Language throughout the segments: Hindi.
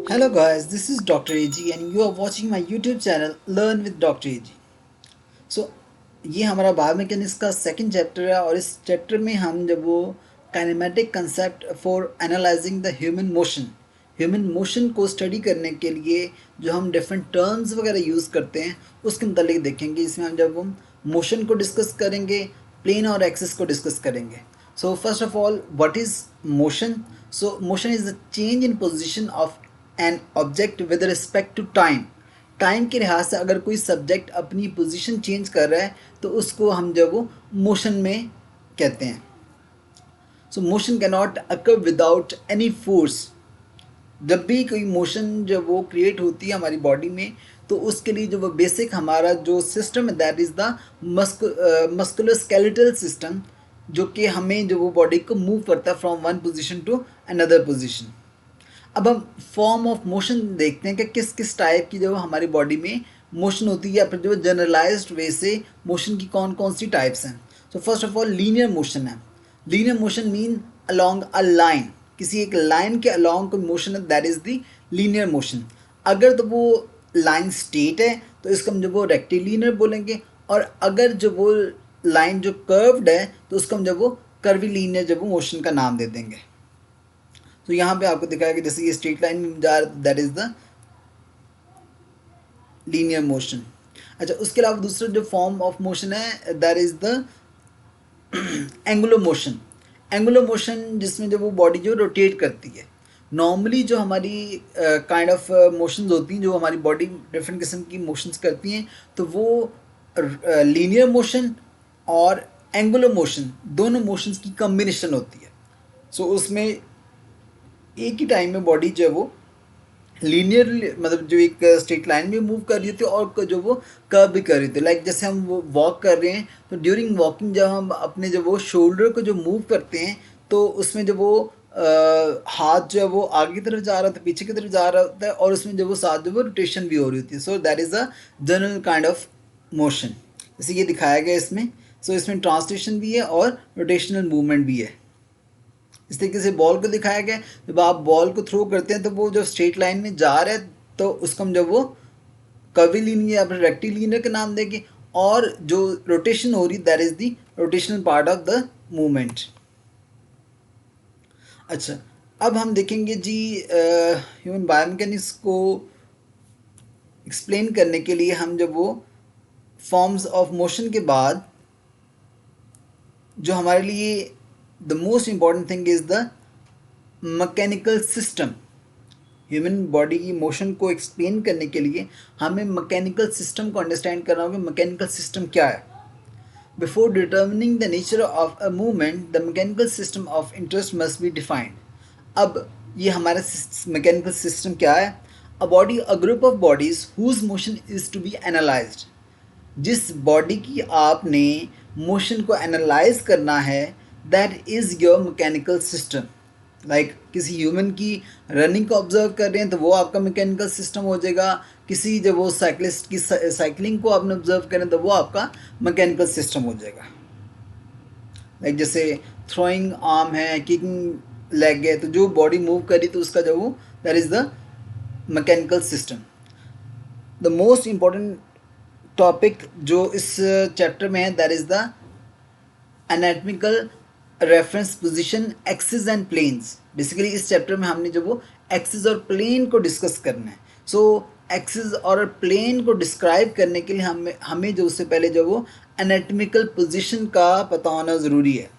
Hello guys, this is Dr. AG and you are watching my YouTube channel Learn with Dr. AG. सो ये हमारा बायोमैकेनिक्स का सेकंड चैप्टर है और इस चैप्टर में हम जब वो kinematic concept for analysing the human motion को स्टडी करने के लिए जो हम डिफरेंट टर्म्स वगैरह यूज़ करते हैं उसके मतलब देखेंगे। इसमें हम मोशन को डिस्कस करेंगे, प्लेन और एक्सिस को डिस्कस करेंगे। So first of all, what is motion? So motion is the change in position of an object with respect to time के लिहाज से अगर कोई सब्जेक्ट अपनी पोजीशन चेंज कर रहा है तो उसको हम जब वो मोशन में कहते हैं। सो motion can not occur without any force. जब भी कोई मोशन जब वो क्रिएट होती है हमारी बॉडी में तो उसके लिए जो वो बेसिक हमारा जो सिस्टम है that is the muscular skeletal system, जो कि हमें जो वो बॉडी को मूव करता है from one position to another position. अब हम फॉर्म ऑफ मोशन देखते हैं कि किस किस टाइप की जो हमारी बॉडी में मोशन होती है या फिर जो जनरलाइज्ड वे से मोशन की कौन कौन सी टाइप्स हैं। So first of all linear motion है। Linear motion mean along a line, किसी एक लाइन के अलोंग कोई मोशन है that is the linear motion. अगर तो वो लाइन स्ट्रेट है तो इसको हम जब वो रेक्टिलिनियर बोलेंगे, और अगर जो वो लाइन जो कर्व्ड है तो उसको हम जब वो कर्विलीनियर जब वो मोशन का नाम दे देंगे। तो यहाँ पे आपको दिखाया कि जैसे ये स्ट्रेट लाइन में जा रहा है that is the linear motion. अच्छा, उसके अलावा दूसरा जो फॉर्म ऑफ मोशन है that is the angular motion. Angular motion जिसमें जो वो बॉडी जो रोटेट करती है। नॉर्मली जो हमारी काइंड ऑफ मोशंस होती हैं, जो हमारी बॉडी डिफरेंट किस्म की मोशंस करती हैं, तो वो लीनियर मोशन और एंगुलर मोशन दोनों मोशंस की कम्बिनेशन होती है। सो उसमें एक ही टाइम में बॉडी जो है वो लीनियर मतलब जो एक स्ट्रेट लाइन में मूव कर रही थी और जो वो कर्व भी कर रही थी। लाइक जैसे हम वो वॉक कर रहे हैं तो ड्यूरिंग वॉकिंग जब हम अपने जब वो शोल्डर को जो मूव करते हैं तो उसमें जब वो हाथ जो है वो आगे की तरफ जा रहा था, पीछे की तरफ जा रहा होता है, और उसमें जब वो साथ जो वो रोटेशन भी हो रही होती है। So that is a general kind of motion, जैसे ये दिखाया गया इसमें। सो इसमें ट्रांसलेशन भी है और रोटेशनल मूवमेंट भी है। इस तरीके से बॉल को दिखाया गया, जब आप बॉल को थ्रो करते हैं तो वो जब स्ट्रेट लाइन में जा रहा है तो उसको हम जब वो कर्विलीनियर या फिर रेक्टिलिनियर का नाम देंगे, और जो रोटेशन हो रही that is the rotational part of the movement. अच्छा, अब हम देखेंगे जी ह्यूमन बायोमैकेनिक्स को एक्सप्लेन करने के लिए हम जब वो फॉर्म्स ऑफ मोशन के बाद जो हमारे लिए the most important thing is the mechanical system. Human body की मोशन को एक्सप्लेन करने के लिए हमें मैकेनिकल सिस्टम को अंडरस्टैंड करना होगा। मैकेनिकल सिस्टम क्या है? Before determining the nature of a movement the mechanical system of interest must be defined. अब ये हमारा मैकेनिकल सिस्टम क्या है? A body, a group of bodies whose motion is to be analysed. जिस बॉडी की आपने मोशन को एनालाइज करना है that is your mechanical system. Like किसी ह्यूमन की रनिंग को ऑब्जर्व कर रहे हैं तो वो आपका मैकेनिकल सिस्टम हो जाएगा। किसी जब वो साइकिलिस्ट की साइकिलिंग को आपने ऑब्जर्व करें तो वो आपका मैकेनिकल सिस्टम हो जाएगा। लाइक जैसे थ्रोइंग आर्म है, किकिंग लेग है, तो जो बॉडी मूव करी तो उसका जो वो that is the mechanical system. The most important topic जो इस चैप्टर में है that is the anatomical reference position, axis and planes. Basically इस चैप्टर में हमने जो वो एक्सिस और प्लेन को डिस्कस करना है। सो एक्सिस और प्लेन को डिस्क्राइब करने के लिए हमें जो उससे पहले जो वो एनाटॉमिकल पोजीशन का पता होना ज़रूरी है।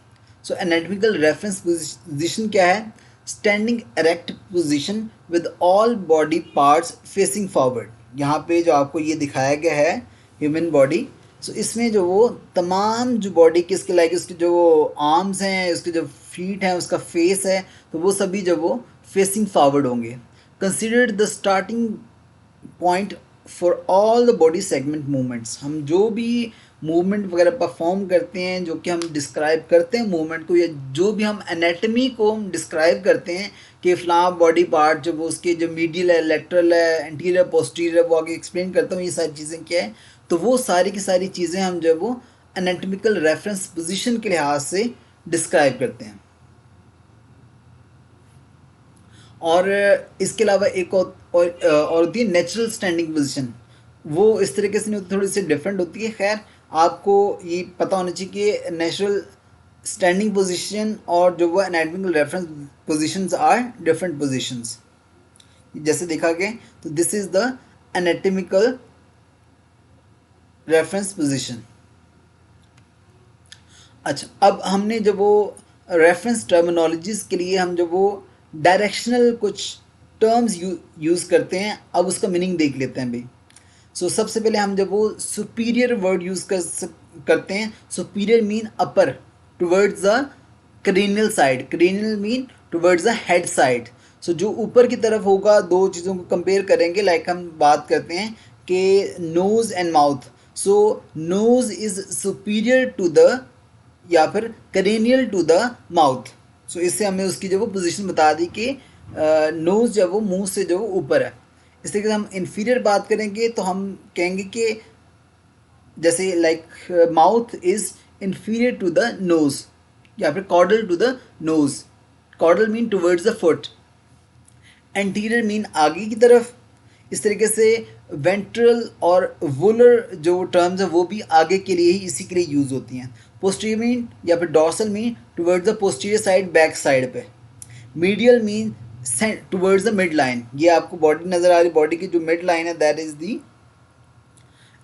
सो एनाटॉमिकल रेफरेंस पोजीशन क्या है? Standing erect position with all body parts facing forward. यहाँ पे जो आपको ये दिखाया गया है ह्यूमन बॉडी, सो इसमें जो वो तमाम जो बॉडी की इसके लाइक उसके जो आर्म्स हैं, उसके जो फीट हैं, उसका फेस है, तो वो सभी जो वो फेसिंग फॉरवर्ड होंगे। Consider the starting point for all the body segment movements. हम जो भी मूवमेंट वगैरह परफॉर्म करते हैं, जो कि हम डिस्क्राइब करते हैं मूवमेंट को, या जो भी हम एनाटमी को हम डिस्क्राइब करते हैं कि फ़लाँ बॉडी पार्ट जो वो उसके जो मीडियल है, लेटरल है, एंटीरियर, पोस्टीरियर, वो आगे एक्सप्लेन करता हूँ ये सारी चीज़ें क्या है। तो वो सारी की सारी चीज़ें हम जब वो एनाटॉमिकल रेफरेंस पोजीशन के लिहाज से डिस्क्राइब करते हैं। और इसके अलावा एक और होती है नेचुरल स्टैंडिंग पोजीशन, वो इस तरीके से नहीं होती, थोड़ी सी डिफरेंट होती है। खैर आपको ये पता होना चाहिए कि नेचुरल स्टैंडिंग पोजीशन और जो वो anatomical reference positions are different positions. जैसे देखा गया तो this is the anatomical reference position. अच्छा, अब हमने जब वो रेफरेंस टर्मिनोलॉजीज के लिए हम जब वो डायरेक्शनल कुछ टर्म्स यूज़ करते हैं, अब उसका मीनिंग देख लेते हैं भाई। सो सबसे पहले हम जब वो सुपीरियर वर्ड यूज़ करते हैं, superior mean upper towards the cranial side, cranial mean towards the head side. So जो ऊपर की तरफ होगा, दो चीज़ों को कंपेयर करेंगे, लाइक हम बात करते हैं कि nose and mouth. So nose is superior to the या फिर cranial to the mouth. So इससे हमें उसकी जो वो पोजीशन बता दी कि नोज़ जो वो मुंह से जो वो ऊपर है। इस तरीके से हम इन्फीरियर बात करेंगे तो हम कहेंगे कि जैसे like mouth is inferior to the nose या फिर caudal to the nose. Caudal mean towards the foot, anterior mean आगे की तरफ। इस तरीके से वेंट्रल और वुलर जो टर्म्स है वो भी आगे के लिए ही, इसी के लिए यूज़ होती हैं। पोस्टीरियर मीन या फिर dorsal mean towards the posterior side, back side पे। Medial mean towards the mid line, ये आपको बॉडी नज़र आ रही, बॉडी की जो मिड लाइन है दैट इज़ दी,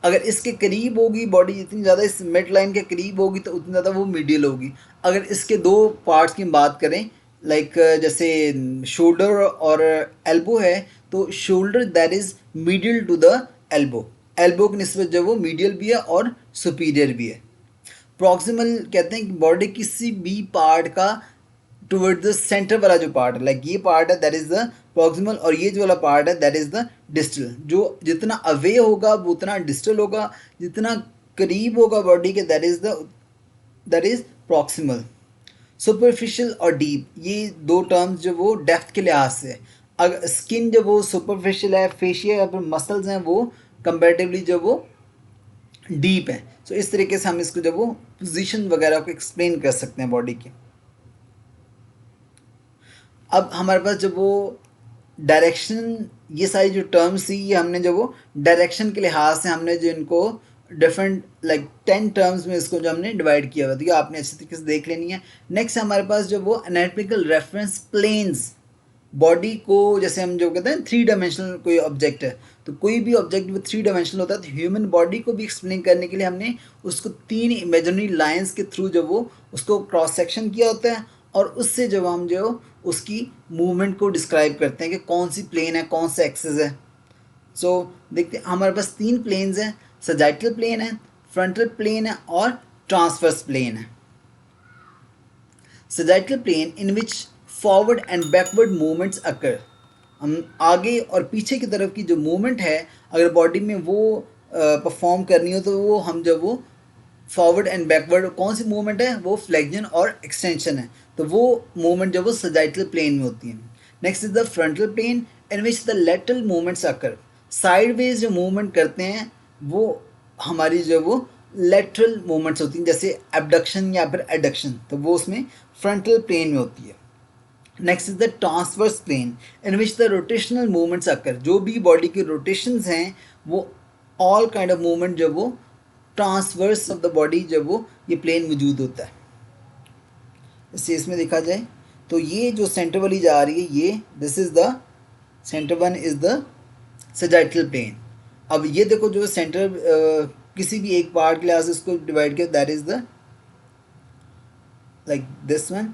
अगर इसके करीब होगी बॉडी, जितनी ज़्यादा इस मिड लाइन के करीब होगी तो उतनी ज़्यादा वो मीडियल होगी। अगर इसके दो पार्ट्स की बात करें, लाइक जैसे शोल्डर और एल्बो है, तो shoulder that is medial to the elbow, elbow की निस्बत जो वो मीडियल भी है और सुपीरियर भी है। प्रॉक्सिमल कहते हैं कि बॉडी किसी भी पार्ट का टुवर्ड द सेंटर वाला जो पार्ट है, लाइक ये पार्ट है दैट इज़ द प्रॉक्सिमल, और ये जो वाला पार्ट है दैट इज़ द डिस्टल। जो जितना अवे होगा वो उतना डिस्टल होगा, जितना करीब होगा बॉडी के दैट इज़ प्रॉक्सिमल। सुपरफिशियल और डीप, ये दो टर्म्स जो वो डेप्थ के लिहाज से, अगर स्किन जब वो सुपरफिशियल है, फेशियल या फिर मसल्स हैं वो कंपेरेटिवली जब वो डीप है। सो इस तरीके से हम इसको जब वो पोजीशन वगैरह को एक्सप्लेन कर सकते हैं बॉडी की। अब हमारे पास जब वो डायरेक्शन, ये सारी जो टर्म्स थी ये हमने जब वो डायरेक्शन के लिहाज से हमने जो इनको डिफरेंट लाइक 10 टर्म्स में इसको जो हमने डिवाइड किया हुआ, तो ये आपने अच्छी तरीके से देख लेनी है। नेक्स्ट हमारे पास जो वो एनाटॉमिकल रेफरेंस प्लेन्स, बॉडी को जैसे हम जो कहते हैं 3 डायमेंशनल कोई ऑब्जेक्ट है, तो कोई भी ऑब्जेक्ट वो 3 डायमेंशनल होता है, तो ह्यूमन बॉडी को भी एक्सप्लेन करने के लिए हमने उसको 3 इमेजिनरी लाइंस के थ्रू जब वो उसको क्रॉस सेक्शन किया होता है, और उससे जब हम जो उसकी मूवमेंट को डिस्क्राइब करते हैं कि कौन सी प्लेन है, कौन सा एक्सिस है। सो देखते हैं हमारे पास 3 प्लेन्स हैं, सजाइटल प्लेन है, फ्रंटल प्लेन है और ट्रांसवर्स प्लेन है। Sagittal plane in which forward and backward movements occur, हम आगे और पीछे की तरफ की जो मूवमेंट है अगर बॉडी में वो परफॉर्म करनी हो तो वो हम जब वो फॉरवर्ड एंड बैकवर्ड, कौन सी मूवमेंट है वो फ्लेक्जन और एक्सटेंशन है, तो वो मूवमेंट जब वो सजाइटल प्लेन में होती है। Next is the frontal plane in which the lateral movements occur, sideways जो मूवमेंट करते हैं वो हमारी जो वो लेटरल मूवमेंट्स होती हैं, जैसे एबडक्शन या फिर एडक्शन, तो वो उसमें फ्रंटल प्लेन में होती है। Next is the transverse plane in which the rotational movements occur, जो भी बॉडी के रोटेशंस हैं वो ऑल काइंड ऑफ मूवमेंट जब वो ट्रांसवर्स ऑफ द बॉडी जब वो ये प्लेन मौजूद होता है। इस केस में देखा जाए तो ये जो सेंटर वाली जा रही है ये this is the centre one is the sagittal plane. अब ये देखो जो सेंटर किसी भी एक पार्ट के लिहाज से इसको डिवाइड किया that is the like this one,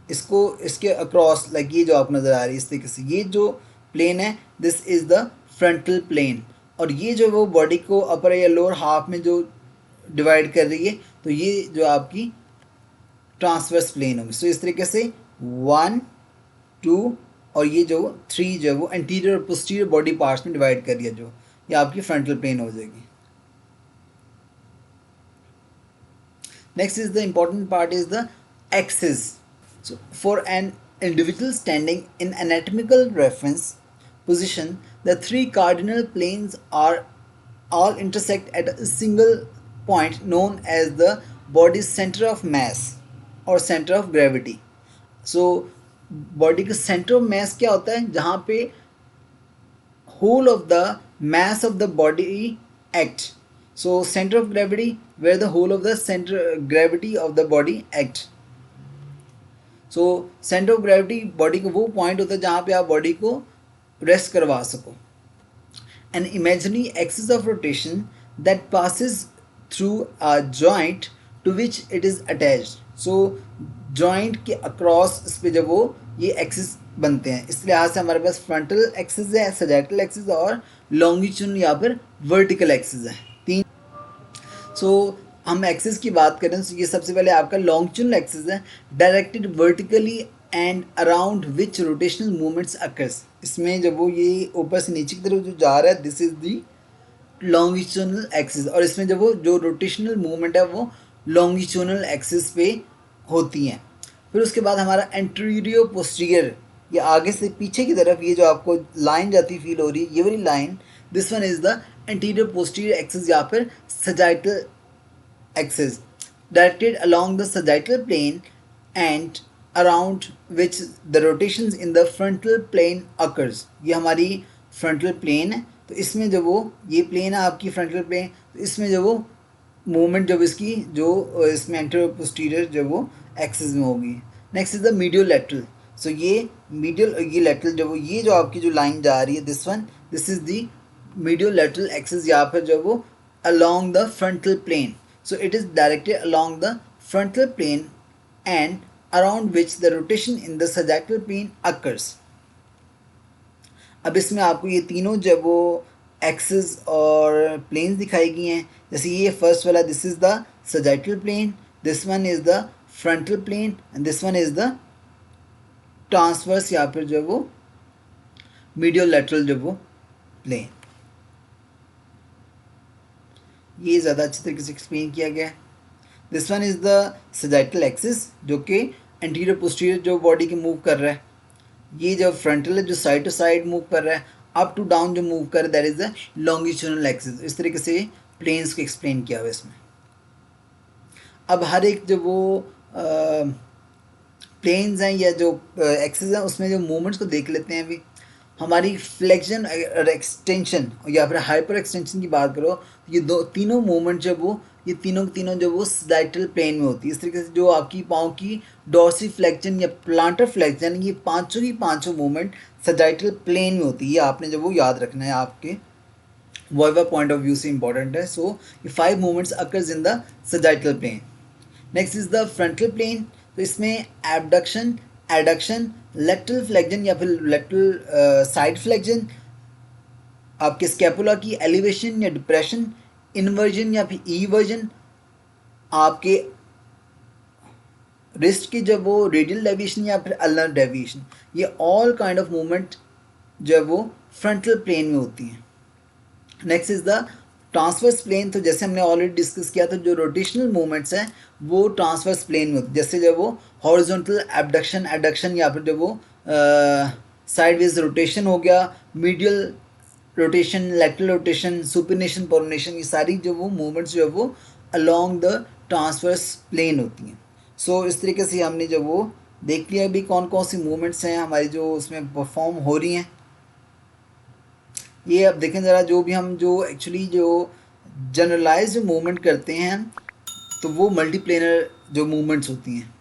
इसको इसके अक्रॉस लाइक ये जो आपको नज़र आ रही है इस तरीके से, ये जो प्लेन है this is the frontal plane, और ये जो वो बॉडी को अपर या लोअर हाफ में जो डिवाइड कर रही है तो ये जो आपकी ट्रांसवर्स प्लेन होगी। सो इस तरीके से 1 2 और ये जो 3 जो वो एंटीरियर और पोस्टीरियर बॉडी पार्ट्स में डिवाइड कर दिया, जो ये आपकी फ्रंटल प्लेन हो जाएगी। Next is the important part is the axis. So, for an individual standing in anatomical reference position, the 3 cardinal planes are all intersect at a single point known as the body's center of mass or center of gravity. So, body का सेंटर ऑफ मास क्या होता है, जहाँ पे whole of the mass of the body act. So center of gravity, where the whole of the center gravity of the body act. So center of gravity body का वो पॉइंट होता है जहाँ पे आप बॉडी को रेस्ट करवा सको. An imaginary axis of rotation that passes through a joint to which it is attached. So joint के across इस पे जब वो ये एक्सिस बनते हैं, इस लिहाज से हमारे पास फ्रंटल एक्सिस है, सजाइटल एक्सिस और लॉन्गिट्यूडनल या फिर वर्टिकल एक्सिस है, तीन. सो हम एक्सिस की बात करें तो ये सबसे पहले आपका लॉन्गिट्यूडनल एक्सिस है, directed vertically and around which rotational movements occurs. इसमें जब वो ये ऊपर से नीचे की तरफ जो जा रहा है, this is the longitudinal axis, और इसमें जब वो जो रोटेशनल मूवमेंट है वो लॉन्गिट्यूडनल एक्सिस पे होती हैं. फिर उसके बाद हमारा एंटीरियर पोस्टीरियर, ये आगे से पीछे की तरफ ये जो आपको लाइन जाती फील हो रही है, ये वाली line, this one is the anterior posterior axis या फिर sagittal axis, directed along the sagittal plane and around which the rotations in the frontal plane occurs. ये हमारी फ्रंटल प्लेन है, तो इसमें जब वो ये प्लेन है आपकी फ्रंटल प्लेन, तो इसमें जब वो मूवमेंट जब इसकी जो इसमें एंटीरियर पोस्टीरियर जब वो एक्सिस में होगी. Next is the medial lateral. So ये मीडियल, ये लेटरल जब वो ये जो आपकी जो लाइन जा रही है, this one, this is the medial lateral axis या फिर जब वो along the frontal plane. So it is directed along the frontal plane and around which the rotation in the sagittal plane occurs. अब इसमें आपको ये तीनों जब वो एक्सिस और प्लेन्स दिखाई गई हैं, जैसे ये फर्स्ट वाला, this is the sagittal plane, this one is the frontal plane and this one is the transverse या फिर जब वो मीडियल लेटरल जब वो प्लेन. ये ज़्यादा अच्छी तरीके से एक्सप्लेन किया गया है. This one is the sagittal axis जो कि एंटीरियर पोस्टीरियर जो बॉडी के मूव कर रहा है. ये जो फ्रंटल है जो साइड टू साइड मूव कर रहा है, अप टू डाउन जो मूव कर रहा है, that is the longitudinal axis. इस तरीके से प्लेन्स को एक्सप्लेन किया हुआ इसमें. अब हर एक जो वो प्लेन्स हैं या जो एक्सिस हैं उसमें जो मूवमेंट्स को देख लेते हैं. अभी हमारी फ्लेक्शन और एक्सटेंशन या फिर हाइपर एक्सटेंशन की बात करो, ये दो तीनों मूवमेंट जब वो ये तीनों जब वो सजाइटल प्लेन में होती है. इस तरीके से जो आपकी पाँव की डॉर्सी फ्लेक्शन या प्लांटर फ्लेक्शन, ये पांचों की पांचों मूवमेंट सजाइटल प्लेन में होती है. ये आपने जब वो याद रखना है, आपके वॉइवा पॉइंट ऑफ व्यू से इंपॉर्टेंट है. सो ये 5 movements occurs in the sagittal plane. Next is the frontal plane. तो इसमें एबडक्शन, एडक्शन, लेटरल फ्लेक्शन या फिर लेटरल साइड फ्लेक्शन, आपके स्कैपुला की एलिवेशन या डिप्रेशन, इन्वर्जन या फिर ईवर्जन, आपके रिस्ट की जब वो रेडियल डेविएशन या फिर अल्नर डेविएशन, ये ऑल काइंड ऑफ मूवमेंट जब वो फ्रंटल प्लेन में होती हैं. Next is the transverse plane. तो जैसे हमने ऑलरेडी डिस्कस किया था, जो रोटेशनल मूवमेंट्स हैं वो ट्रांसवर्स प्लेन में होती है. जैसे जब वो हॉरिजॉन्टल एबडक्शन, एडक्शन या फिर जब वो साइडवेज रोटेशन हो गया, medial rotation, lateral rotation, supination, pronation, ये सारी जो वो मूवमेंट्स जो है वो अलोंग द ट्रांसवर्स प्लेन होती हैं. सो इस तरीके से हमने जब वो देख लिया अभी कौन कौन सी मूवमेंट्स हैं हमारी जो उसमें परफॉर्म हो रही हैं. ये अब देखें ज़रा, जो भी हम जो एक्चुअली जो जनरलाइज्ड मूवमेंट करते हैं तो वो मल्टीप्लेनर जो मूवमेंट्स होती हैं.